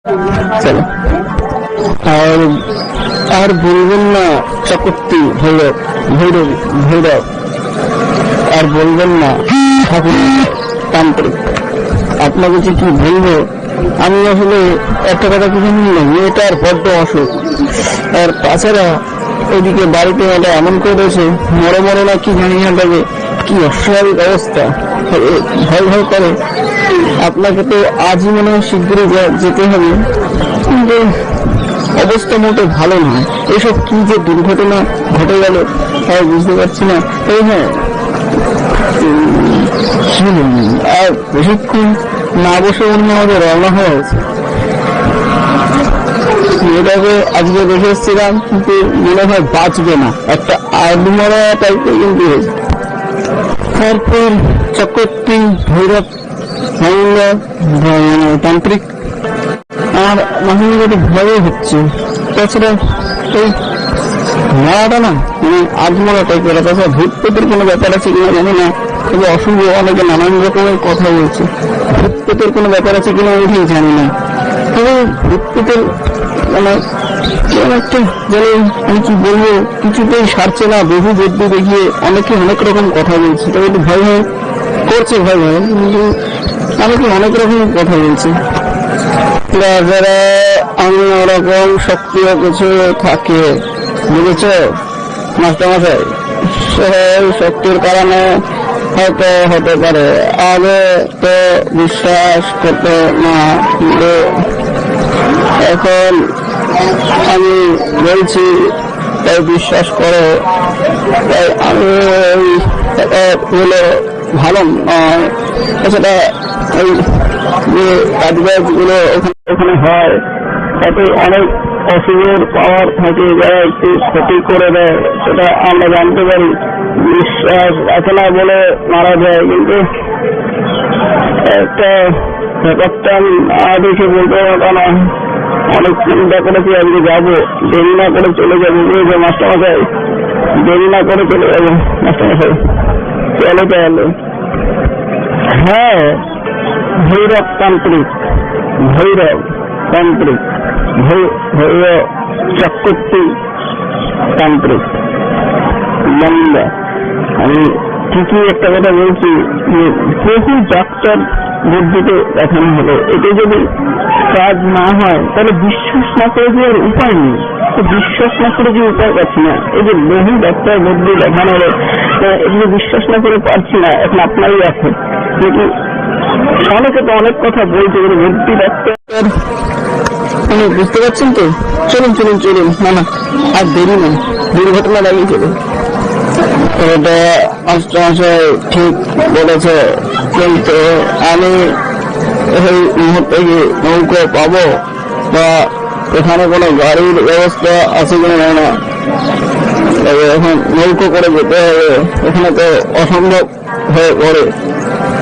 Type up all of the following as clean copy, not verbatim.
চলো। আর আর বলবেন না চক্রবর্তী ভৈরব ভৈরব ভৈরব, আর বলবেন না ঠাকুর তান্ত্রিক। আপনাকে যে কি বলবো, আমি আসলে একটা কথা কি জানি না, মেয়েটার বড্ড অসুখ। আর তাছাড়া ওইদিকে বাড়িতে এটা এমন করেছে, মরে মরে না কি জানি না লাগে, কি অস্বাভাবিক অবস্থা, ভয় ভয় করে। আপনাকে তো আজই মনে হয় শীঘ্রই যেতে হবে, কিন্তু অবস্থা মোটে ভালো নয়। এসব কি যে দুর্ঘটনা ঘটে গেল তাই বুঝতে পারছি না। এই হ্যাঁ, আর বেশিক্ষণ না বসে অন্য আমাদের রওনা হওয়া উচিত। মেয়েটাকে আজকে দেখে এসেছিলাম, কিন্তু মনে হয় বাঁচবে না, একটা আলমরা টাইপের কিন্তু হয়েছে। তারপর চক্রবর্তী ভৈরব তান্ত্রিক, আর মাঝে মাঝে একটু ভয় হচ্ছে। তাছাড়া এই মারাটা না আজমরা টাইপের, তাছাড়া ভূত পেতের কোনো ব্যাপার আছে কিনা জানি না, তবে অশুভ অনেকে নানান রকমের কথা বলছে। ভূত পেতের কোনো ব্যাপার আছে কিনা আমি ঠিক জানি না, তবে ভূত পেতের মানে একটা যেন আমি কি বলবো, কিছুতেই সারছে না। বহু বদ্ধ দেখিয়ে অনেকে অনেক রকম কথা বলছে, তবে একটু ভয় ভয় করছে, ভয় ভয়, কিন্তু অনেকে অনেক রকম কথা বলছে। যারা অন্য রকম শক্তিও কিছু থাকে, বুঝেছ মাস্টারমশাই, সেই শক্তির কারণে হয়তো হতে পারে। আগে তো বিশ্বাস করতে না, কিন্তু এখন আমি বলছি তাই বিশ্বাস করো। তাই আমি হলো ভালো নয়। সেটা এই যে কাজবাজগুলো ওখানে হয়, তাতে অনেক অসুখের পাওয়ার থাকে, যারা একটু ক্ষতি করে দেয়, সেটা আমরা জানতে পারি। বিশ্বাস রাখে না বলে মারা যায়, কিন্তু একটা ব্যাপারটা আমি না দেখে বলতে পারবো না। অনেক চিন্তা করেছি আজকে যাবো, দেরি না করে চলে যাবো, বুঝেছো মাস্টারমশাই, দেরি না করে চলে যাবো মাস্টারমশাই। চলো তাহলে। হ্যাঁ, ভৈরব তান্ত্রিক, ভৈরব তান্ত্রিক, ভৈরব চক্রবর্তী তান্ত্রিক। আমি ঠিকই একটা কথা বলছি যে বহু ডাক্তার বুদ্ধিতে দেখানো হলো, এতে যদি কাজ না হয় তাহলে বিশ্বাস না করে যে আর উপায় নেই। বিশ্বাস না করে যে উপায় পাচ্ছি না, এই যে বহু ডাক্তার বুদ্ধি দেখানো হলো, এগুলো বিশ্বাস না করে পারছি না। এখন আপনারই আছে, কিন্তু অনেকে তো অনেক কথা বলছে, বুদ্ধি ডাক্তার বুঝতে পারছেন তো। চলুন চলুন চলুন, না না আর দেরি নেই, দুর্ঘটনা লাগিয়ে চলুন। এটা মাস্টারমশাই ঠিক বলেছে, কিন্তু আমি এই মুহূর্তে কি নৌকো পাবো, বা এখানে কোনো গাড়ির ব্যবস্থা আছে কিনা জানি না। এখন নৌকো করে যেতে হবে, এখানে তো অসম্ভব হয়ে পড়ে।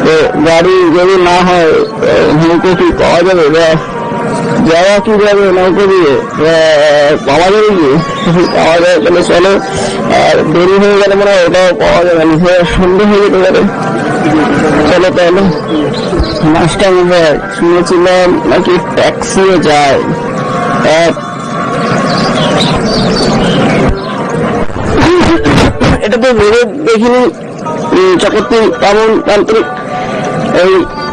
তো গাড়ি যদি না হয় নৌকো কি পাওয়া যাবে, বা যাওয়া কি যাবে নৌকো দিয়ে, পাওয়া যাবে কি? পাওয়া যাবে তাহলে চলো। আর দেরি হয়ে গেলে মনে হয় ওটাও পাওয়া যাবে না, সন্ধ্যে হয়ে যেতে পারে। চলো তাহলে। মাস্টারমশাই, শুনেছিলাম নাকি ট্যাক্সিও যায়। এটা তো ভেবে দেখিনি চক্রবর্তী তেমন তান্ত্রিক, এই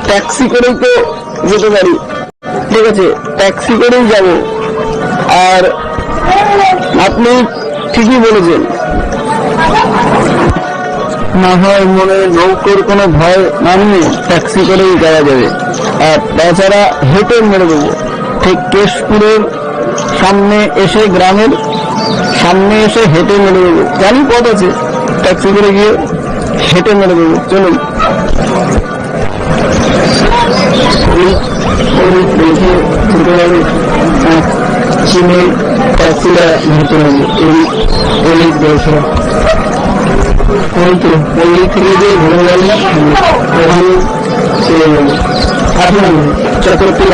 ট্যাক্সি করেই তো যেতে পারি। ঠিক আছে, ট্যাক্সি করেই যাব। আর আপনি ঠিকই বলেছেন, না হয় মনে নৌকোর কোনো ভয় না নিয়ে ট্যাক্সি করেই যাওয়া যাবে। আর তাছাড়া হেঁটে মেরে দেবো, ঠিক কেশপুরের সামনে এসে, গ্রামের সামনে এসে হেঁটে মেরে দেবো। জানি পথ আছে, ট্যাক্সি করে গিয়ে হেঁটে মেরে দেবো। চলুন। চিনে ট্যাক্সিটা ধরতে হবে, অনেক বয়সরা হয়তো পল্লী থেকে যে ঘুরে গেল ওখানে চলে গেল। আপনার চক্রবর্তী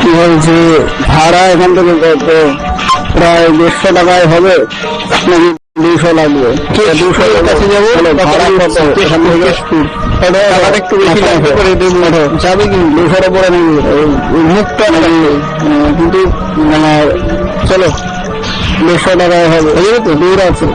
কি বলছে, ভাড়া এখান থেকে কত? প্রায় 150 টাকায় হবে নাকি 200 লাগবে। 200 কাছে যাবো, একটু বেশি করে দেবো, যাবে কি 200 পরে নেবে মুখটা কিন্তু মানে চলো 200 টাকায় হবে, বুঝলি তো, দূর আছে।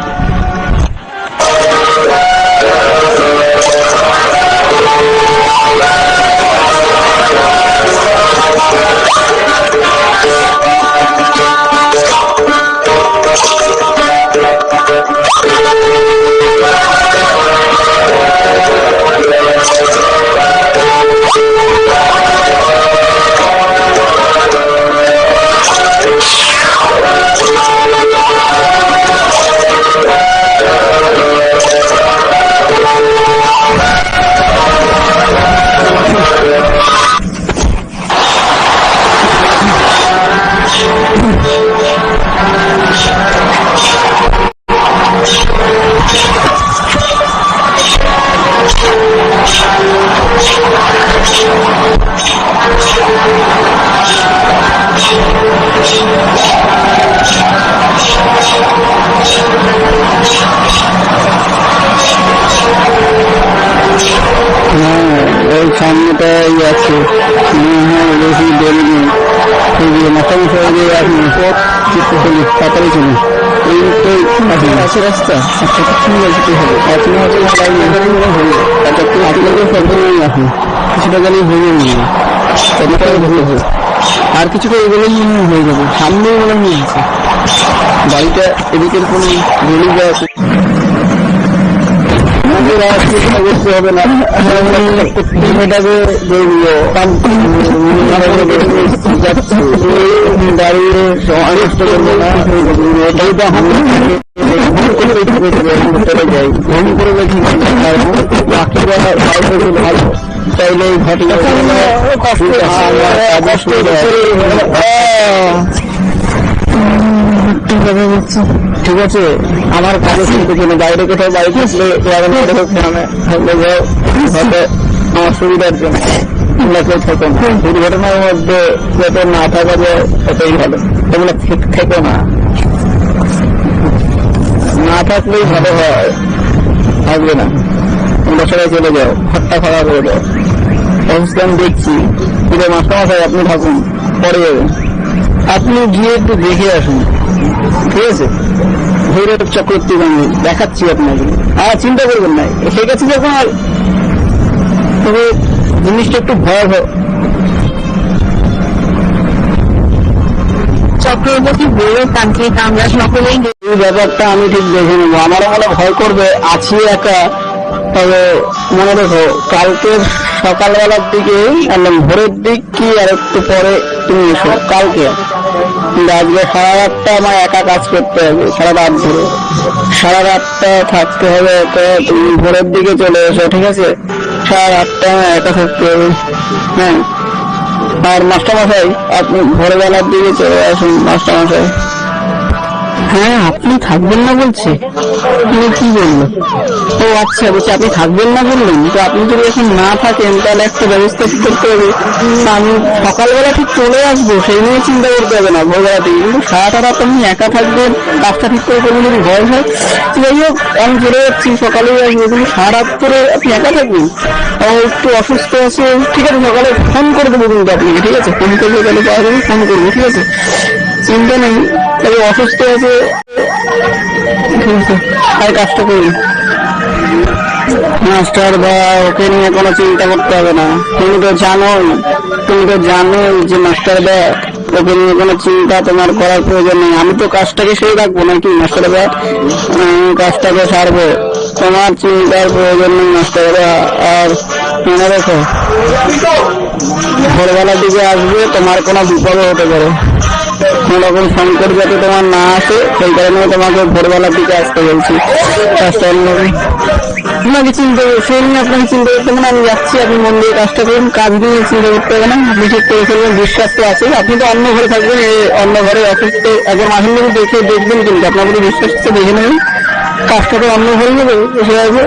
ওই সামনেটাই আছে, বেশি দেরি নেই। মাথামুখি হয়ে গিয়ে আপনি তাড়াতাড়ি চলুন, এই আছে রাস্তা। আচ্ছা ঠিক আছে, কি হবে আপনি হয়তো আপনি কিছুটা গেলেই হয়ে যাবে, আর কিছুটা এগুলোই হয়ে যাবে, সামনে মনে নিয়ে আছে বাড়িটা, এদিকের কোন গলি যা আছে করতে হবে না, দাঁড়িয়ে অনিষ্ট করবে না, চলে যাই ভ্রমণ করে দেখি বাকিরা ভালো চাইলে ঘটনা ঠিক আছে। আমার কাজে কিন্তু কোনো বাইরে কোথাও বাড়ি থাকলে হয়তো আমার সুবিধার জন্য দুর্ঘটনার মধ্যে যাতে না থাকা যায় এটাই ভালো, তোমরা থেকো না থাকলেই ভালো হয়, থাকবে না তোমরা সবাই চলে যাও, হট্টা খাওয়া করে যাও। অবস্থা আমি দেখছি পুরো মাস্টারমশাই আপনি থাকুন, পরে যাবেন, আপনি গিয়ে একটু দেখে আসুন, ঠিক আছে। ভৈরব চক্রবর্তী আমি দেখাচ্ছি আপনাকে, চিন্তা করবেন না, এসে গেছে যখন আর, তবে জিনিসটা একটু ভয়াবহ। চক্রবর্তী ভৈরব তান্ত্রিক আমরা সকলেই এই ব্যাপারটা আমি ঠিক দেখে নেবো, আমারও মনে ভয় করবে, আছি একা। তবে মনে রেখো কালকের সকালবেলার দিকে ভোরের দিক কি আর একটু পরে তুমি এসো কালকে, কিন্তু আজকে সারা রাতটা আমার একা কাজ করতে হবে, সারা রাত ধরে সারা রাতটা থাকতে হবে, তো তুমি ভোরের দিকে চলে এসো, ঠিক আছে। সারা রাতটা আমার একা থাকতে হবে, হ্যাঁ। আর মাস্টারমশাই আপনি ভোরবেলার দিকে চলে আসুন মাস্টারমশাই। হ্যাঁ আপনি থাকবেন না বলছে, তুমি কি বললো? ও আচ্ছা, বলছি আপনি থাকবেন না বললেন, তো আপনি যদি এখন না থাকেন তাহলে একটা ব্যবস্থা করতে হবে, আমি সকালবেলা ঠিক চলে আসবো, সেই নিয়ে চিন্তা করতে হবে না ভোরবেলা থেকে, কিন্তু সারাটা রাত আপনি একা থাকবেন, কাজটা ঠিক করে করবেন যদি ভয় হয়, যাই হোক আমি চলে যাচ্ছি, সকালেই আসবো, কিন্তু সারা রাত করে আপনি একা থাকবেন, একটু অসুস্থ আছে, ঠিক আছে সকালে ফোন করে দেবো কিন্তু আপনাকে, ঠিক আছে, ফোন করবো তাহলে পাওয়া যাবে, ফোন করবো, ঠিক আছে, চিন্তা নেই। তবে অসুস্থ আছে, আর কাজটা করি মাস্টার বা ওকে নিয়ে কোনো চিন্তা করতে হবে না, তুমি তো জানোই যে মাস্টার বা ওকে নিয়ে কোনো চিন্তা তোমার করার প্রয়োজন নেই, আমি তো কাজটাকে সেই রাখবো নাকি মাস্টার বা, কাজটাকে সারবো, তোমার চিন্তার প্রয়োজন নেই মাস্টার বা। আর মনে রেখো ভোরবেলার দিকে আসবে, তোমার কোনো বিপদ হতে পারে, কোন রকম সংকট যাতে তোমার না আসে, সেই কারণে তোমাকে ভোরবেলার দিকে আসতে বলছি। কাজটা আপনাকে চিন্তা সেই নিয়ে আপনাকে চিন্তা করতে হবে না, আমি যাচ্ছি, আপনি মন দিয়ে কাজটা করুন, কাজ দিয়ে চিন্তা করতে হবে না, আপনি ঠিক করে ফেলবেন, বিশ্বাস তো আছে। আপনি তো অন্য ঘরে থাকবেন, অন্য ঘরে অসুস্থ একজন আসেন দেখে দেখবেন, কিন্তু আপনার প্রতি বিশ্বাস তো দেখে নেবেন, কাজটা তো অন্য হয়ে যাবে, এসে যাবে,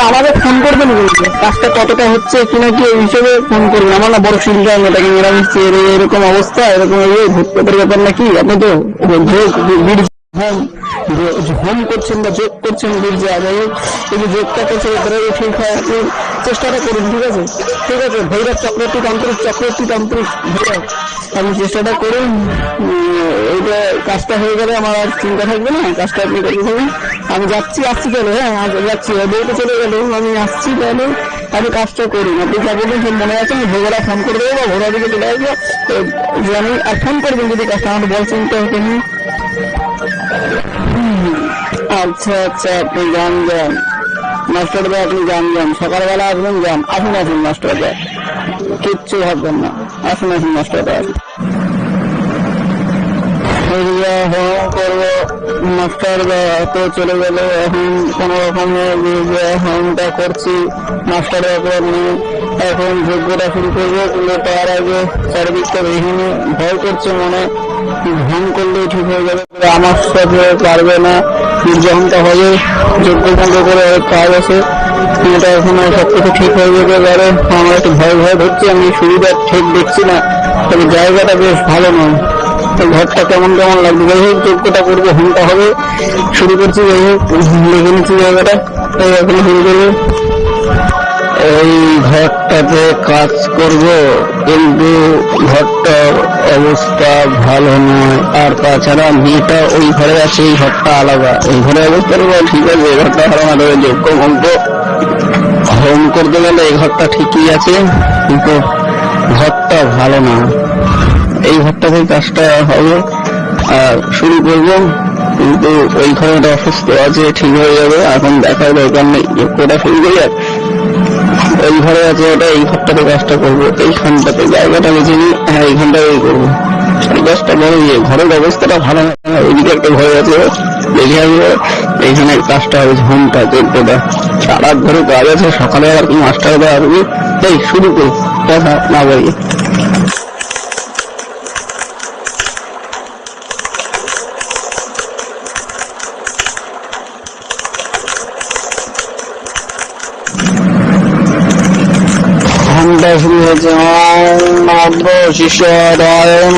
আমাদের ফোন করবেন, কিন্তু কাজটা কতটা হচ্ছে কিনা কি এই হিসেবে ফোন করবেন। আমার না বড় চিন্তা এটাকে নিরামিষ এরকম অবস্থা, এরকম ভূত পেটের ব্যাপার নাকি, আপনি তো হোম করছেন বা যোগ করছেন বীর্যে, এই যে যোগটা করছেন এটাই ঠিক হয়, আপনি চেষ্টাটা করুন। ঠিক আছে, ঠিক আছে, ভৈরব চক্রবর্তী তান্ত্রিক ভৈরব, আপনি চেষ্টাটা করুন। এইটা কাজটা হয়ে গেলে আমার আর চিন্তা থাকবে না, কাজটা আপনি করতে থাকুন। আমি আসছি তাহলে, হ্যাঁ যাচ্ছি, বইতে চলে গেল, আমি আসছি তাহলে, আমি কাজটা করুন। আপনি যা বলবেন সব মনে আছে, আমি ভোগরা ফোন করে দেবো বা ভোরা দিকে চলে আসবো, আমি আর ফোন করবেন যদি কাজটা আমার বল চিন্তা হতে নেই। আচ্ছা আচ্ছা, আপনি যান মাস্টার ভাই, আপনি যান সকালবেলা আসবেন, আসুন মাস্টার ভাই, কিচ্ছু ভাববেন না, আসুন মাস্টার ভাই। করবো মাস্টার তো চলে গেল, এখন কোন রকমে হোমটা করছি মাস্টার নিয়ে, এখন যোগ্যতা শুরু করবো, কিন্তু তার আগে চারিদিকটা বিভিন্ন ভয় করছে, মনে হোম করলেই ঠিক হয়ে যাবে, আমার সাথে পারবে না, যখনটা হবে যোগ্য বন্ধ করে অনেক কাজ আছে, এটা এখন সবকিছু ঠিক হয়ে যেতে পারে। আমার একটু ভয় ধরছি, আমি সুবিধা ঠিক দেখছি না, তবে জায়গাটা বেশ ভালো নয়, ঘরটা কেমন লাগবে। যাই হোক যোগ্যটা করবো, হোমটা হবে, শুরু করছি। যাই হোক লিখে নিচ্ছি জায়গাটা, এখন শুরু করবো। এই ঘরটাতে কাজ করব, কিন্তু ঘরটার অবস্থা ভালো নয়, আর তাছাড়া মেয়েটা ওই ঘরে আছে, এই ঘরটা আলাদা, এই ঘরে অবস্থা ঠিক আছে, এই ঘরটা ভালো না, যোগ্য হোম করতে গেলে এই ঘরটা ঠিকই আছে, কিন্তু ঘরটা ভালো না, এই ঘরটাতে কাজটা হবে আর শুরু করবো, কিন্তু ওই ঘরে অসুস্থ আছে, ঠিক হয়ে যাবে, এখন দেখার দরকার নেই, যোগ্যটা শুরু করে ওই ঘরে আছে, ওটা এই ঘরটাতে কাজটা করবো, এইখানটাতে জায়গাটা বেছে নিই, হ্যাঁ এইখানটাতেই করবো, এই কাজটা বড় ঘরের অবস্থাটা ভালো না, ওইদিকে একটা ঘরে আছে, দেখে আসবো, এইখানে কাজটা হবে, হোমটা যোগ্যটা সারা ঘরে কাজ আছে, সকালে আর কি মাস্টাররা আসবে, এই শুরু করবো, কথা না বলি। শুরু হয়েছে শিষ্যায় চতস্করায়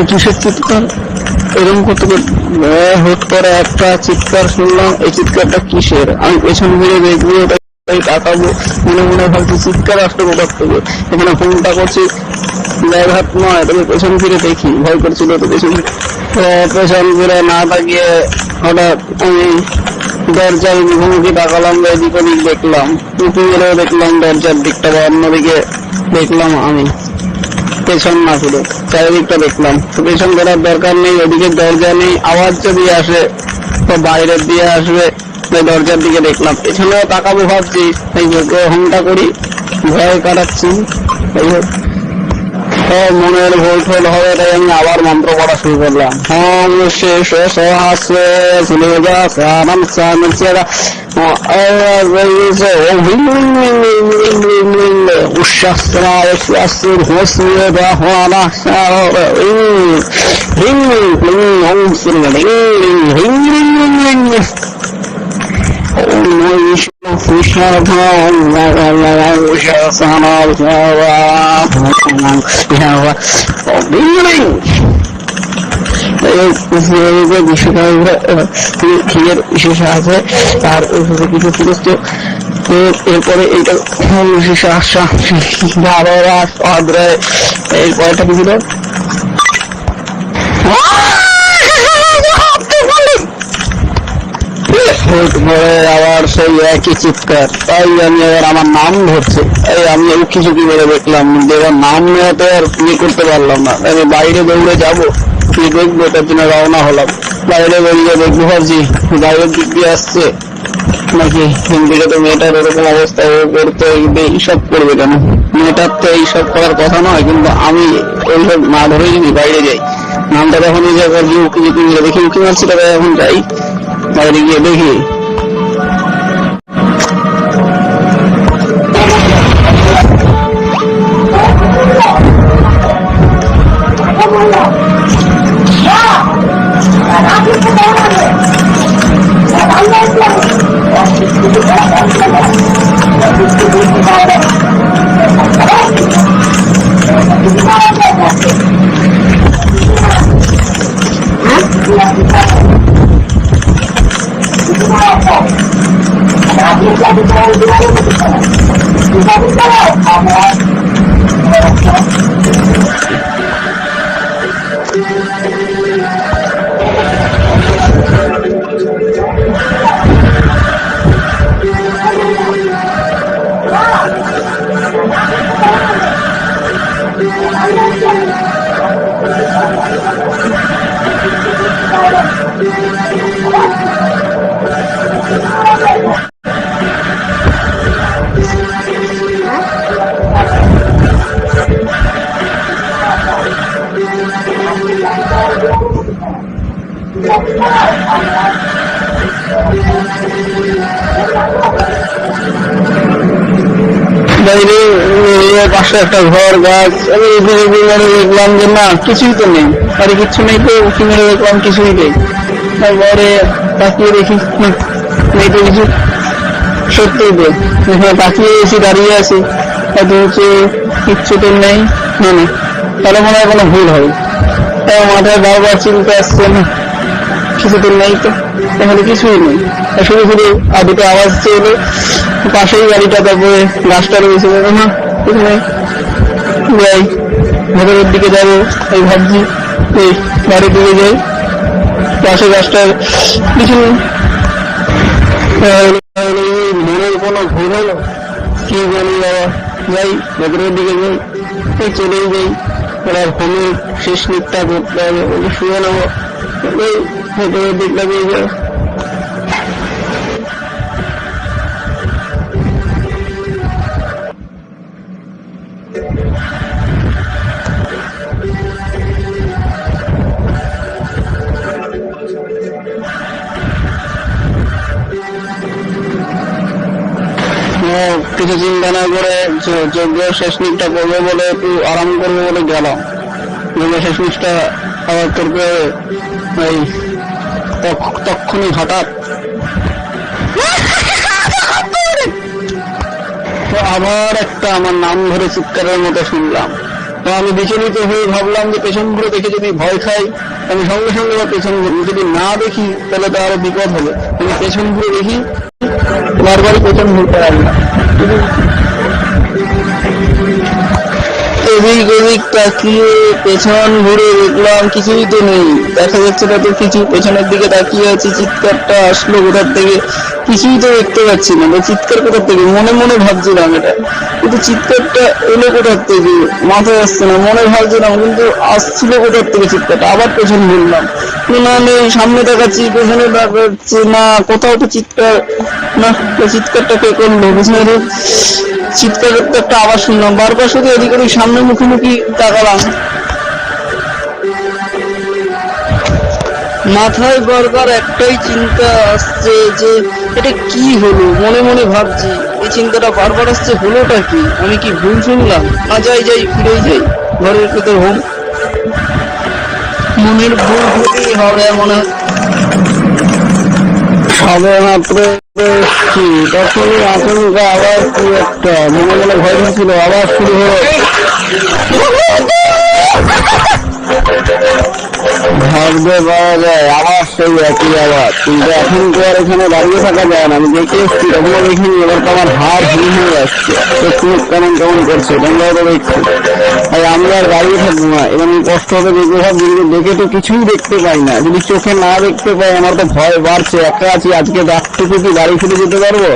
কিসের চিৎকার এরকম করতে হুট করে একটা চিৎকার শুনলাম, এই চিৎকারটা কিসের? আমি পেছন ঘুরে দেখবো, তাকাবো, মনে ভাবছি চিৎকার আসতে কোথার থেকে, এখানে ফোনটা করছি ব্যাঘাত নয়, তবে পেছন ফিরে দেখি, ভয় করছিল তো পেছন ফিরে না তাকিয়ে হঠাৎ আমি দরজার মুখোমুখি তাকালাম, এদিক ওদিক দেখলাম, দেখলাম দরজার দিকটা বা অন্যদিকে দেখলাম, আমি পেছন না ফিরে চারিদিকটা দেখলাম, তো পেছন করার দরকার নেই, ওদিকে দরজা নেই, আওয়াজ যদি আসে তো বাইরের দিয়ে আসবে, দরজার দিকে দেখলাম, পেছনেও তাকাবো ভাবছি, এই যোগ্য হোমটা করি, ভয় কাটাচ্ছি, মনের ভুল ঠোল হবে, তাই আমি আবার মন্ত্র পড়া শুরু করলাম। হোম শেষ ক্ষীরের বিশেষ আছে আর কিছু ফিরস্ত। এরপরে এইটা এরপরটা কি ছিল আবার সেই একই চিৎকার। তাই আমি এবার আমার নাম ধরছে, তাই আমি উকি ঝুঁকি বেড়ে দেখলাম, এবার নাম নেওয়াতে আর ইয়ে করতে পারলাম না। আমি বাইরে দৌড়ে যাবো, কি দেখবো, তার জন্য রওনা হলাম। বাইরে বেরিয়ে দেখবো ভাবছি বাইরের দিক দিয়ে আসছে নাকি হিন্দিতে। তো মেয়েটার এরকম অবস্থা, ও করতে এইসব করবে কেন? মেয়েটার তো এইসব করার কথা নয়, কিন্তু আমি ওইসব না ধরে যদি বাইরে যাই, নামটা তখন ওই জায়গায় গিয়ে উকি ঝুঁকি মেরে দেখি উকি মারছি, তবে এখন যাই বাইরে গিয়ে দেখি। বাইরে পাশে একটা ঘর গাছ, আমি দেখলাম যে না কিছুই তো নেই, আরে কিচ্ছু নেই, তো উঠি মেরে দেখলাম কিছুই নেই। তারপরে তাকিয়ে দেখি নেই তো কিছু, সত্যিই তো এখানে তাকিয়ে এসে দাঁড়িয়ে আছি, হয়তো হচ্ছে কিচ্ছু তো নেই, মানে তাহলে মনে হয় কোনো ভুল হবে। মাথায় বারবার চিন্তা আসছে না কিছু তো নেই, তো তাহলে কিছুই নেই। শুধু শুধু দুটো আওয়াজ চেয়ে পাশেই গাড়িটা, তারপরে গাছটা রয়েছে, না কিছু নেই, যাই ভেতরের দিকে যাবো এই ভাবছি, এই বাড়ির দিকে যাই, পাশে গাছটার কিছু নেই। মনের কোনো ভুল হলো কি বলি, আবার যাই ভেতরের দিকে যাই, চলেই যাই। ওনার হোমের শেষ নিকটা করতে হবে, ওকে শুয়ে নেবো, ভেতরের দিক লাগিয়ে যাও। কিছু চিন্তা না করে যজ্ঞ শেষ নিকটা করবো বলে, একটু আরাম করবো বলে গেলাম। যজ্ঞ শেষ নিকটা আবার করতে হবে, এই তখনই হঠাৎ তো আবার একটা আমার নাম ধরে চিৎকারের মতো শুনলাম। তো আমি বিচলিত হয়ে ভাবলাম যে পেছন ঘুরে দেখে যদি ভয় খাই, আমি সঙ্গে সঙ্গে পেছন ঘুরি, যদি না দেখি তাহলে তো আরো বিপদ হবে। আমি পেছন ঘুরে দেখি, বারবারই পেছন ঘুরতে পারি না, এদিক ওদিক তাকিয়ে পেছন ঘুরে দেখলাম কিছুই তো নেই, দেখা যাচ্ছে না তো কিছু। পেছনের দিকে তাকিয়ে আছি, চিৎকারটা আসলো কোথার থেকে কিছুই তো দেখতে পাচ্ছি না। চিৎকার কোথার থেকে, মনে মনে ভাবছিলাম এটা, কিন্তু চিৎকারটা এলো কোথার থেকে মাথায় আসছে না। মনে ভাবছিলাম কিন্তু আসছিল কোথার থেকে চিৎকারটা। আবার পেছন ঘুরলাম, না নেই, সামনে দেখাচ্ছি, পেছনে দেখাচ্ছে না, কোথাও তো চিৎকার না। চিৎকারটা কে করলো? পেছনে চিৎকারের তো একটা আওয়াজ শুনলাম, বারবার শুধু এদিক ওদিক সামনে মুখোমুখি তাকালাম, মাথায় বারবার একটাই চিন্তা আসছে যে এটা কি হলো। মনে মনে ভাবছি, এই চিন্তাটা বারবার আসছে, হলোটা কি? আমি কি ভুল শুনলাম? না, যাই ফিরেই যাই ঘরের ভেতর হোম। মনের ভুল হতেই হবে মনে হয়। সবে মাত্র এসছি, তখনই আচমকা আবার কি একটা মনে মনে ভয় হচ্ছিল, আবার শুরু হলো। ভাবতে পারা যায় আবার সেই একই আওয়াজ, কিন্তু এখন তো আর এখানে দাঁড়িয়ে থাকা যায় না। আমি দেখে এসছি তখনও দেখিনি, এবার তো আমার হাড় হিম হয়ে যাচ্ছে, চোখ কেমন কেমন করছে, তোমরাও তো দেখছি। তাই আমি আর দাঁড়িয়ে থাকবো না, এবং কষ্ট হবে দেখে ভাব, কিন্তু দেখে তো কিছুই দেখতে পাই না। যদি চোখে না দেখতে পাই আমার তো ভয় বাড়ছে। একা আছি, আজকে রাতটুকু কি বাড়ি ফিরে যেতে পারবো?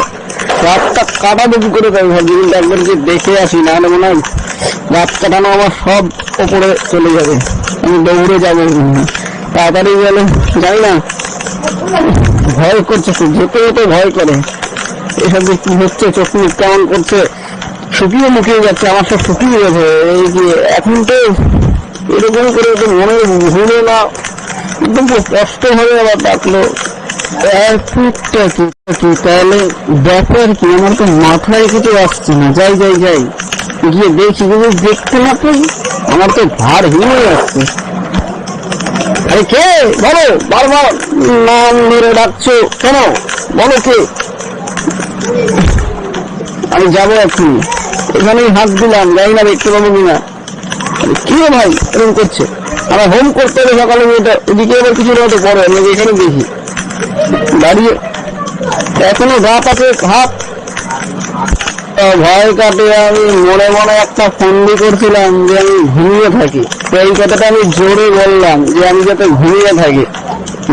রাতটা কাটাবো কি করে তাই ভাবছি, কিন্তু একবার যে দেখে আসি, না হলে মনে হয় রাত কাটানো আমার সব ওপরে চলে যাবে, আমি দৌড়ে যাবো। তাড়াতাড়ি গেলে যাই না, ভয় করছে, যেতে যেতে ভয় করে। এসব যে কি হচ্ছে, চোখ মুখ কেমন করছে, শুকিয়ে মুখিয়ে যাচ্ছে, আমার সব শুকিয়ে গেছে। এই যে এখন তো এরকম করে তো মনে ভুলে না, একদম কষ্ট হয়ে আবার ডাকলো। কি তাহলে ব্যাপার কি, আমার তো মাথায় কিছু আসছে না। যাই যাই যাই গিয়ে দেখি, যদি দেখতে না পাই আমার তো ভার হিমে যাচ্ছে। আরে কে বলো, বারবার নাম ধরে ডাকছো কেন, বলো কে? আমি যাবো এক্ষুনি, এখানেই হাত দিলাম, যাই না দেখতে পাবো কিনা। কি ভাই এরকম করছে, আমার হোম করতে হবে সকালে, এদিকে এবার কিছু হতে পরে আমি এখানে দেখি দাঁড়িয়ে, এখনো রাত আছে, হাত ভয় কাটে। আমি মনে মনে একটা ফন্দি করছিলাম যে আমি ঘুমিয়ে থাকি, তো এই কথাটা আমি জোরে বললাম যে আমি যাতে ঘুমিয়ে থাকি,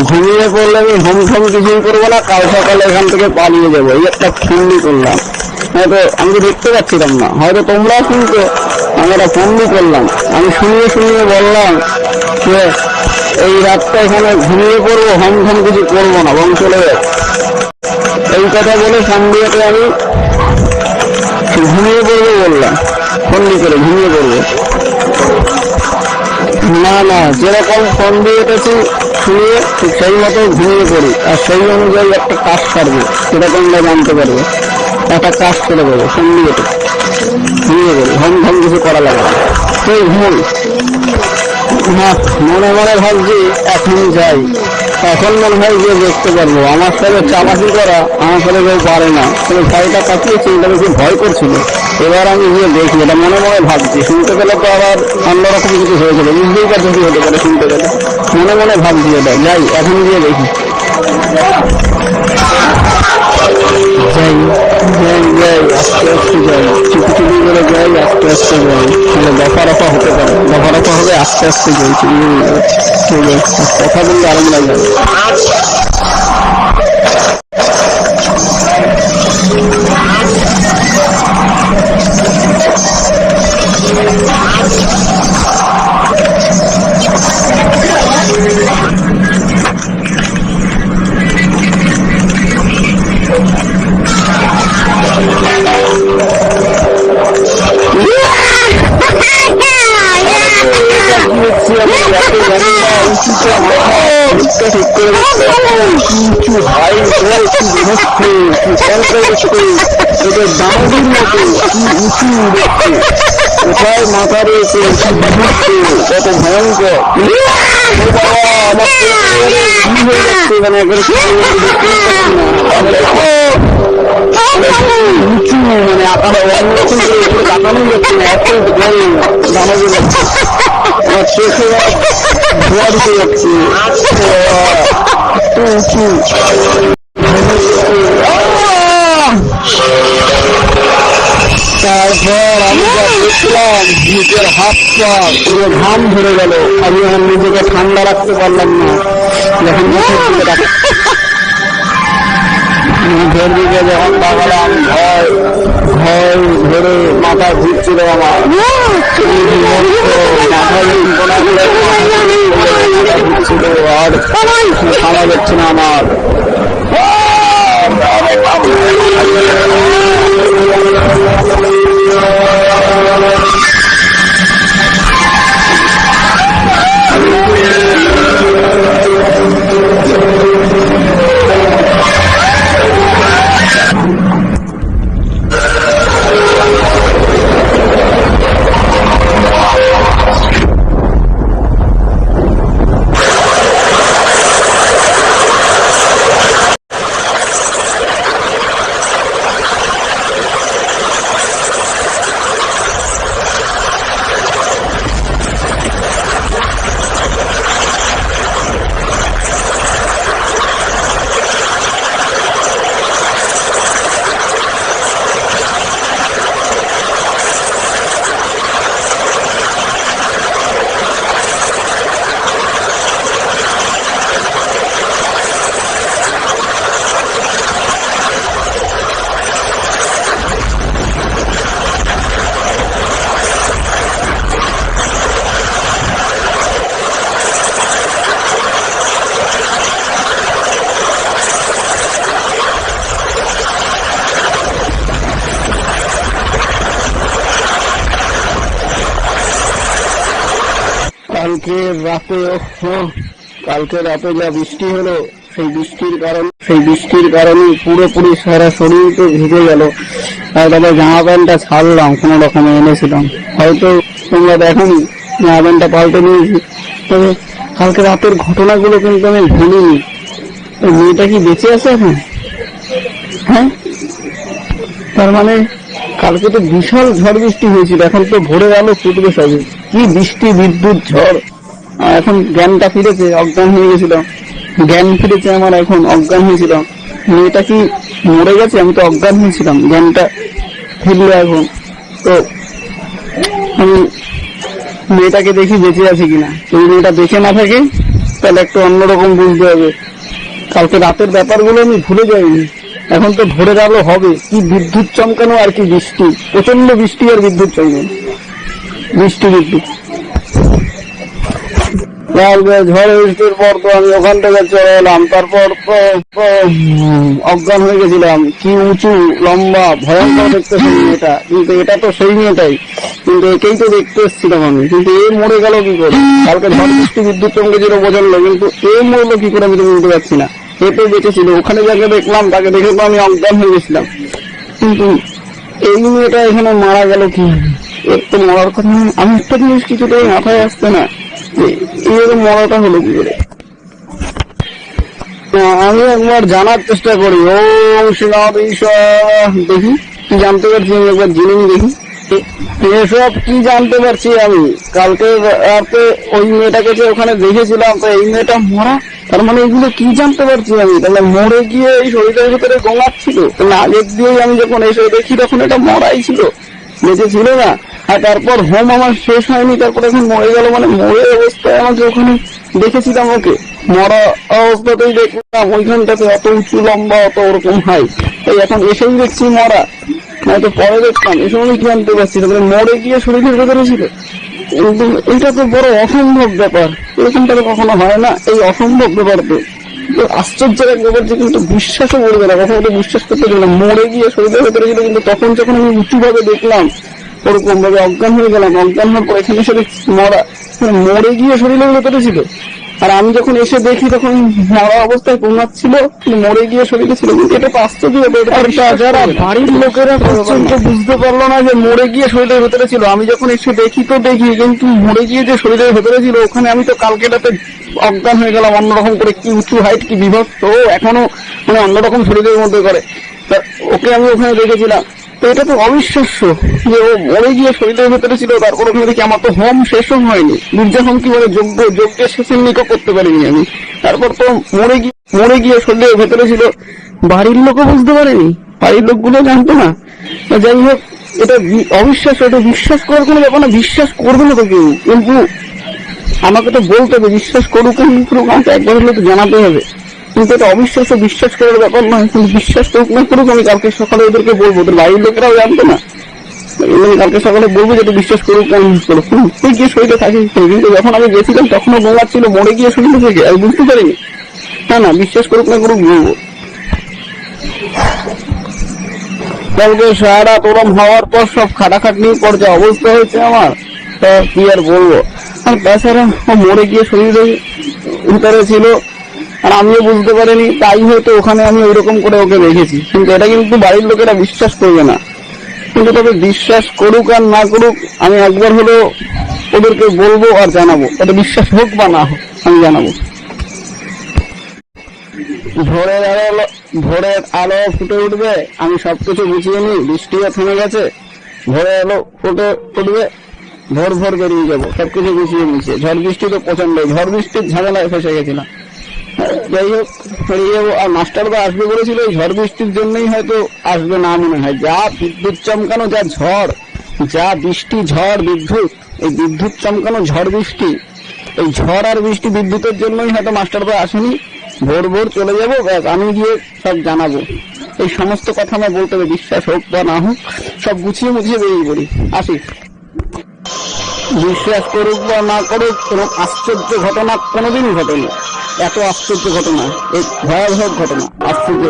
ঘুমিয়ে পড়লে আমি হোম ফোম কিছুই করবো না, কাল সকালে এখান থেকে পালিয়ে যাবো, এই একটা ফন্দি করলাম। হয়তো আমি তো দেখতে পাচ্ছিলাম না, হয়তো তোমরা শুনতে, আমি একটা ফন্দি করলাম। আমি শুনিয়ে শুনিয়ে বললাম যে এই রাতটা এখানে ঘুমিয়ে পড়বো, হোম ফোম কিছু করবো না, বং চলে যাবে। এই কথা বলে সন্ধ্যেতে আমি ঘুমিয়ে পড়বো বললাম, ফন্দি করে ঘুমিয়ে পড়বো। না না, যেরকম ফন্দি এটেছি শুনিয়ে ঠিক সেই মতো ঘুমিয়ে পড়ি, আর সেই অনুযায়ী একটা কাজ করবো, সেটা তোমরা জানতে পারবে। একটা কাজ করে দেবো, ফন্দি এটে ঘুমিয়ে পড়ি, হোম ফোম কিছু করা লাগে না, সেই ঘুম। না, মনে মনে ভাবছি এখন যাই, তখন মনে হয় গিয়ে দেখতে পারবো। আমার সাথে চাপাতি করা আমার সাথে কেউ পারে না, তবে ভয়টা কাটিয়েছি, এটা বেশি ভয় করছিল। এবার আমি গিয়ে দেখি, এটা মনে মনে ভাবছি, শুনতে পেলে তো আবার অন্যরকম কিছু হয়েছিল, বুঝতেই পারছি কি হতে পারে শুনতে পেলে। মনে মনে ভাবছি এটা, যাই এখন গিয়ে দেখি। যাই যাই যাই, আস্তে আস্তে যাই, চুপি চুপি করে যাই, আস্তে আস্তে যাই, তাহলে দফা রফা হতে পারে, দফা রফা হবে, আস্তে আস্তে যাই, কথা বললে আরাম লাগবে। কোথায় মাথা রয়েছে, কত ভয়ঙ্কর, মানে উঁচু, মানে আকারে অন্যরকম করে তাকানো যাচ্ছে না, এত দানবের আমার চোখে ধোয়া দিতে যাচ্ছে, উঁচু। তারপর আমি যা দেখলাম, নিজের হাত পা পুরো ঘাম ধরে গেল। আমি আমার নিজেকে ঠান্ডা রাখতে পারলাম না, যখন মুখের দিকে যখন তাকালাম, ভয় ভয় ধরে মাথা ঘুরছিল আমার, মাথা যন্ত্রণা করে ঘুরছিল, আর সারা যাচ্ছে না আমার। কালকে রাতে কালকে রাতে যা বৃষ্টি হলো, সেই বৃষ্টির কারণে পুরোপুরি সারা শরীর তো ভিজে গেল। আর তারপর জামা প্যান্টটা ছাড়লাম, কোনো রকমে এনেছিলাম, হয়তো তোমরা দেখোনি, জামা প্যান্টটা পাল্টে নিয়েছি। তবে কালকে রাতের ঘটনাগুলো কিন্তু আমি ভুলিনি। মেয়েটা কি বেঁচে আছে এখন? হ্যাঁ, তার মানে কালকে তো বিশাল ঝড় বৃষ্টি হয়েছিল, এখন তো ভোরের আলো ফুটবে সবে। কি বৃষ্টি, বিদ্যুৎ, ঝড়। আর এখন জ্ঞানটা ফিরেছে, অজ্ঞান হয়ে গেছিলাম, জ্ঞান ফিরেছে আমার, এখন অজ্ঞান হয়েছিলাম। মেয়েটা কি মরে গেছে? আমি তো অজ্ঞান হয়েছিলাম, জ্ঞানটা ফিরলো এখন। তো আমি মেয়েটাকে দেখি বেঁচে আছে কিনা। যদি মেয়েটা বেঁচে না থাকে তাহলে একটু অন্যরকম বুঝতে হবে। কালকে রাতের ব্যাপারগুলো আমি ভুলে যাইনি। এখন তো ভোরের আলো হবে, কি বিদ্যুৎ চমকানো আর কি বৃষ্টি, প্রচন্ড বৃষ্টি আর বিদ্যুৎ চমকানো, বৃষ্টি বিদ্যুৎ। ঝড় বৃষ্টির পর তো আমি ওখান থেকে চলে এলাম, তারপর তো অজ্ঞান হয়ে গেছিলাম। কি উঁচু লম্বা ভয়ঙ্কর দেখতে সেই মেয়েটা, কিন্তু এটা তো সেই মেয়েটাই, কিন্তু একেই তো দেখতে এসেছিলাম আমি। কিন্তু এ মরে গেল কি করে? কালকে ঝড় বৃষ্টি বিদ্যুৎ চমকেছিল বোঝালো, কিন্তু এ মরলো কি করে আমি তো বুঝতে পারছি না। এ তো বেঁচে ছিল, ওখানে যাকে দেখলাম তাকে দেখে তো আমি অজ্ঞান হয়ে গেছিলাম, কিন্তু এই মেয়েটা এখানে মারা গেল কি? এর তো মরার কথা আমি একটা জিনিস কিছুতেই মাথায় আসছে না, এর মরাটা হলো কি করে। আমি একবার জানার চেষ্টা করি। ওম শ্রীনাথ দেখি কি জানতে পারছি, আমি একবার জেনে দেখি এসব কি জানতে পারছি আমি। কালকে রাতে ওই মেয়েটাকে যে ওখানে দেখেছিলাম, তো এই মেয়েটা মরা, তার মানে এগুলো কি জানতে পারছি আমি? তাহলে মরে গিয়ে এই শরীরের ভিতরে গোঙাচ্ছিল, তাহলে আগের দিয়ে আমি যখন এসে দেখি তখন এটা মরাই ছিল, বেঁচে ছিল না। আর তারপর হোম আমার শেষ হয়নি, তারপর এখন মরে গেল, মানে মরে অবস্থায় আমাকে ওখানে দেখেছিলাম, ওকে মরা অবস্থাতেই দেখলাম, ওইখানটাতে অত উঁচু লম্বা, অত ওরকম হাই, তাই এখন এসেই দেখছি মরা, নয়তো পরে দেখতাম। এসব আমি জানতে পারছি, তারপরে মরে গিয়ে শরীরের ভেতরে ছিল। কিন্তু এটা তো বড় অসম্ভব ব্যাপার, এরকমটা তো কখনো হয় না। এই অসম্ভব ব্যাপার তো আশ্চর্যের এক ব্যাপার, যে কিন্তু বিশ্বাসও করবে না, কথা তো বিশ্বাস করতে পারবে না। মরে গিয়ে শরীরের ভেতরে ছিল, কিন্তু তখন যখন আমি উঁচু ভাবে দেখলাম, ওরকম ভাবে অজ্ঞান হয়ে গেলাম, অজ্ঞান হওয়ার পর এখানে এসে মরা, মরে গিয়ে শরীরের ভেতরে ছিল। আর আমি যখন এসে দেখি তখন মরা অবস্থায় ঘুমাচ্ছিল, মরে গিয়ে শরীরে ছিল। কিন্তু এটা তো আশ্চর্য ব্যাপার। যারা বাড়ির লোকেরা পর্যন্ত বুঝতে পারলো না যে মরে গিয়ে শরীরের ভেতরে ছিল। আমি যখন এসে দেখি তো দেখি, কিন্তু মরে গিয়ে যে শরীরের ভেতরে ছিল, ওখানে আমি তো কালকেটাতে অজ্ঞান হয়ে গেলাম অন্যরকম করে। কি উঁচু হাইট, কি বিভক্ত, এখনো মানে অন্যরকম শরীরের মধ্যে করে। ওকে আমি ওখানে দেখেছিলাম। তো এটা তো অবিশ্বাস্য যে ও মরে গিয়ে শরীরের ভেতরে ছিল, তারপর ওখানে দেখি আমার তো হোম শেষও হয়নি, গির্জা হোম কি বলে যজ্ঞের শেষের নিকো করতে পারিনি আমি। তারপর তো মরে গিয়ে শরীরের ভেতরে ছিল, বাড়ির লোকও বুঝতে পারেনি, বাড়ির লোকগুলো জানতো না। যাই হোক, এটা অবিশ্বাস্য, এটা বিশ্বাস করার কোনো ব্যাপার না, বিশ্বাস করবে না তো কেউ, কিন্তু আমাকে তো বলতে হবে। বিশ্বাস করুক আমাকে একবার হলে তো জানাতে হবে। কিন্তু এটা অবিশ্বাস্য, বিশ্বাস করার ব্যাপার নয়। কিন্তু বিশ্বাস করুক না করুক, আমি কালকে সকালে ওদেরকে বলবো, ওদের বাড়ির লোকেরাও জানতো না, আমি কালকে সকালে বলবো যে বিশ্বাস করুক না করুক, তুই গিয়ে শরীরে থাকিস। কিন্তু যখন আমি গেছিলাম তখনও বোমার ছিল, মরে গিয়ে শরীরে থেকে আমি বুঝতে পারিনি। না বিশ্বাস করুক না করুক বলবো। কালকে সারা ওরম হওয়ার পর সব খাটাখাটনির পর যে অবস্থা হয়েছে আমার, তা কি আর বলবো। আর তাছাড়া মরে গিয়ে শরীরে ভিতরে ছিল, আর আমিও বুঝতে পারিনি, তাই হয়তো ওখানে আমি ওইরকম করে ওকে দেখেছি। কিন্তু এটা কিন্তু বাড়ির লোকেরা বিশ্বাস করবে না। কিন্তু তবে বিশ্বাস করুক আর না করুক, আমি একবার হলো ওদেরকে বলবো আর জানাবো। এটা বিশ্বাস হোক বা না হোক, আমি জানাবো। ভোরের আলো ফুটে উঠবে, আমি সবকিছু গুছিয়ে নিই, বৃষ্টিও থেমে গেছে, ভোরের আলো ফুটে উঠবে, ভোর বেরিয়ে যাবো সবকিছু গুছিয়ে নিচ্ছে। ঝড় বৃষ্টি তো প্রচন্ড, ঝড় বৃষ্টির ঝামেলায় ফেসে গেছিলাম। যাই হোক, বেরিয়ে যাবো। আর মাস্টারদা আসবে বলেছিল, এই ঝড় বৃষ্টির জন্যই হয়তো আসবে না মনে হয়। যা বিদ্যুৎ চমকানো, যা ঝড়, যা বৃষ্টি, ঝড়, বিদ্যুৎ, এই বিদ্যুৎ চমকানো ঝড় বৃষ্টি, এই ঝড় আর বৃষ্টি বিদ্যুতের জন্যই হয়তো মাস্টারদা আসেনি। ভোর চলে যাবো, আমি গিয়ে সব জানাবো। এই সমস্ত কথা আমার বলতে হবে, বিশ্বাস হোক বা না হোক, সব গুছিয়ে মুছিয়ে বেরিয়ে পড়ি, আসি। বিশ্বাস করুক বা না করুক, কোন আশ্চর্য ঘটনা কোনোদিন ঘটেনি। এত আশ্চর্য ঘটনা, এই ভয়াবহ ঘটনা, আশ্চর্য।